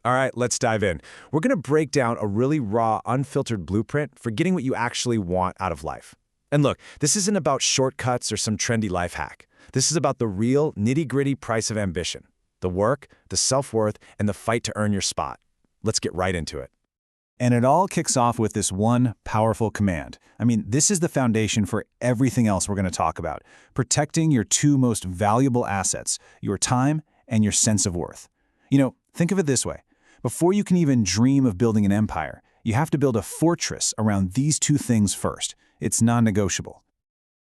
All right, let's dive in. We're going to break down a really raw, unfiltered blueprint for getting what you actually want out of life. And look, this isn't about shortcuts or some trendy life hack. This is about the real, nitty-gritty price of ambition. The work, the self-worth, and the fight to earn your spot. Let's get right into it. And it all kicks off with this one powerful command. This is the foundation for everything else we're going to talk about. Protecting your two most valuable assets, your time and your sense of worth. Think of it this way. Before you can even dream of building an empire, you have to build a fortress around these two things first. It's non-negotiable.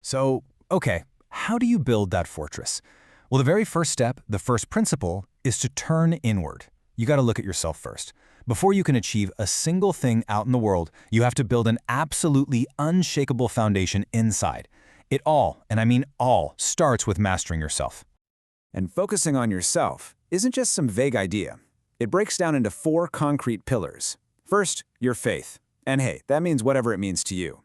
So, okay, how do you build that fortress? Well, the very first step, the first principle, is to turn inward. You got to look at yourself first. Before you can achieve a single thing out in the world, you have to build an absolutely unshakable foundation inside. It all, and I mean all, starts with mastering yourself. And focusing on yourself isn't just some vague idea. It breaks down into 4 concrete pillars. First, your faith. And hey, that means whatever it means to you.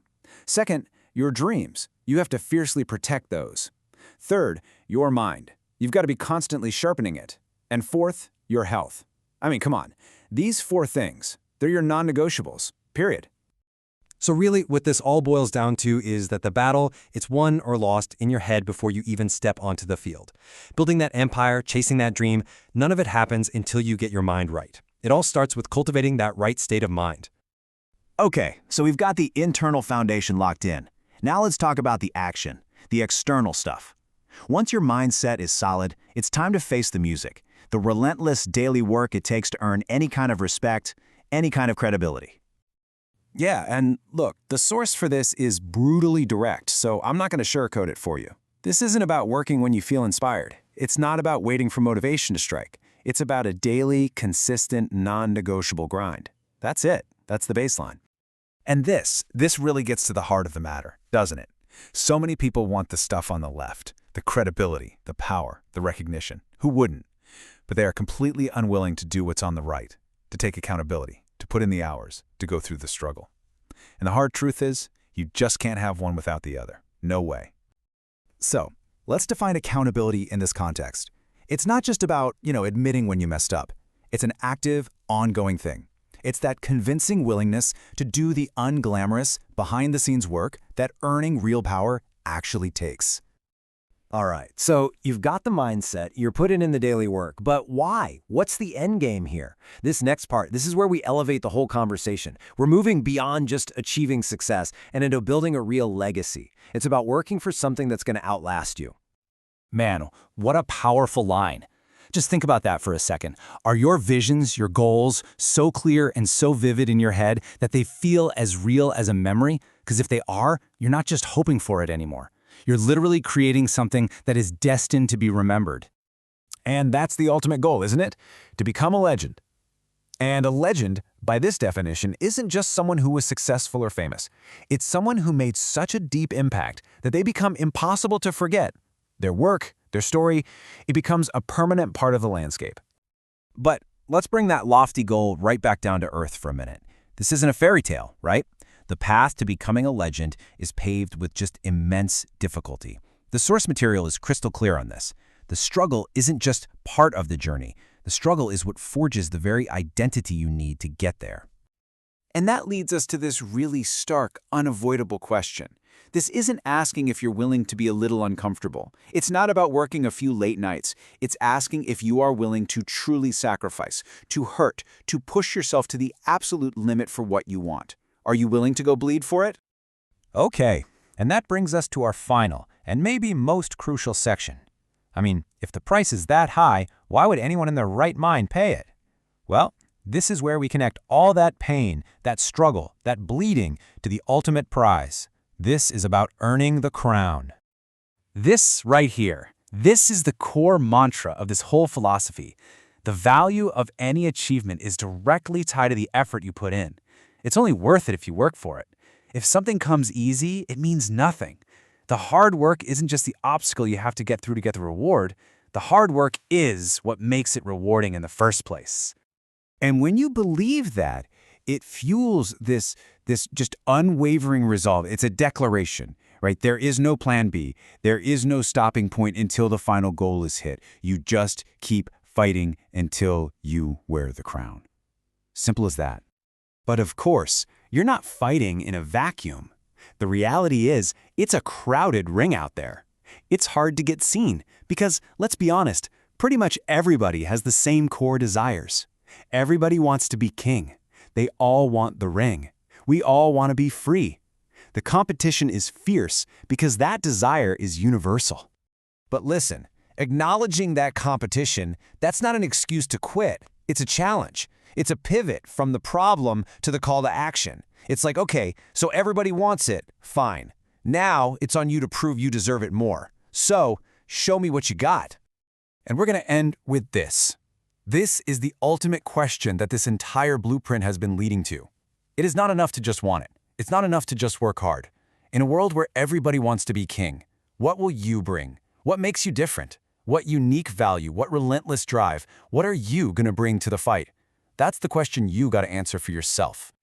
Second, your dreams. You have to fiercely protect those. Third, your mind. You've got to be constantly sharpening it. And fourth, your health. Come on. These 4 things, they're your non-negotiables, period. So really, what this all boils down to is that the battle, it's won or lost in your head before you even step onto the field. Building that empire, chasing that dream, none of it happens until you get your mind right. It all starts with cultivating that right state of mind. Okay, so we've got the internal foundation locked in. Now let's talk about the action, the external stuff. Once your mindset is solid, it's time to face the music, the relentless daily work it takes to earn any kind of respect, any kind of credibility. Yeah, and look, the source for this is brutally direct, so I'm not going to sugarcoat it for you. This isn't about working when you feel inspired. It's not about waiting for motivation to strike. It's about a daily, consistent, non-negotiable grind. That's it. That's the baseline. And this really gets to the heart of the matter, doesn't it? So many people want the stuff on the left, the credibility, the power, the recognition. Who wouldn't? But they are completely unwilling to do what's on the right, to take accountability, to put in the hours, to go through the struggle. And the hard truth is, you just can't have one without the other. No way. So, let's define accountability in this context. It's not just about, admitting when you messed up. It's an active, ongoing thing. It's that convincing willingness to do the unglamorous, behind-the-scenes work that earning real power actually takes. All right, so you've got the mindset, you're putting in the daily work, but why? What's the end game here? This next part, this is where we elevate the whole conversation. We're moving beyond just achieving success and into building a real legacy. It's about working for something that's going to outlast you. Man, what a powerful line. Just think about that for a second. Are your visions, your goals, so clear and so vivid in your head that they feel as real as a memory? Because if they are, you're not just hoping for it anymore. You're literally creating something that is destined to be remembered. And that's the ultimate goal, isn't it? To become a legend. And a legend, by this definition, isn't just someone who was successful or famous. It's someone who made such a deep impact that they become impossible to forget. Their work, their story, it becomes a permanent part of the landscape. But let's bring that lofty goal right back down to earth for a minute. This isn't a fairy tale, right? The path to becoming a legend is paved with just immense difficulty. The source material is crystal clear on this. The struggle isn't just part of the journey. The struggle is what forges the very identity you need to get there. And that leads us to this really stark, unavoidable question. This isn't asking if you're willing to be a little uncomfortable. It's not about working a few late nights. It's asking if you are willing to truly sacrifice, to hurt, to push yourself to the absolute limit for what you want. Are you willing to go bleed for it? Okay, and that brings us to our final and maybe most crucial section. If the price is that high, why would anyone in their right mind pay it? Well, this is where we connect all that pain, that struggle, that bleeding to the ultimate prize. This is about earning the crown. This right here, this is the core mantra of this whole philosophy. The value of any achievement is directly tied to the effort you put in. It's only worth it if you work for it. If something comes easy, it means nothing. The hard work isn't just the obstacle you have to get through to get the reward. The hard work is what makes it rewarding in the first place. And when you believe that, it fuels this just unwavering resolve. It's a declaration, right? There is no plan B. There is no stopping point until the final goal is hit. You just keep fighting until you wear the crown. Simple as that. But of course, you're not fighting in a vacuum. The reality is, it's a crowded ring out there. It's hard to get seen because, let's be honest, pretty much everybody has the same core desires. Everybody wants to be king. They all want the ring. We all want to be free. The competition is fierce because that desire is universal. But listen, acknowledging that competition, that's not an excuse to quit. It's a challenge. It's a pivot from the problem to the call to action. It's like, okay, so everybody wants it, fine. Now it's on you to prove you deserve it more. So, show me what you got. And we're going to end with this. This is the ultimate question that this entire blueprint has been leading to. It is not enough to just want it. It's not enough to just work hard. In a world where everybody wants to be king, what will you bring? What makes you different? What unique value? What relentless drive? What are you going to bring to the fight? That's the question you got to answer for yourself.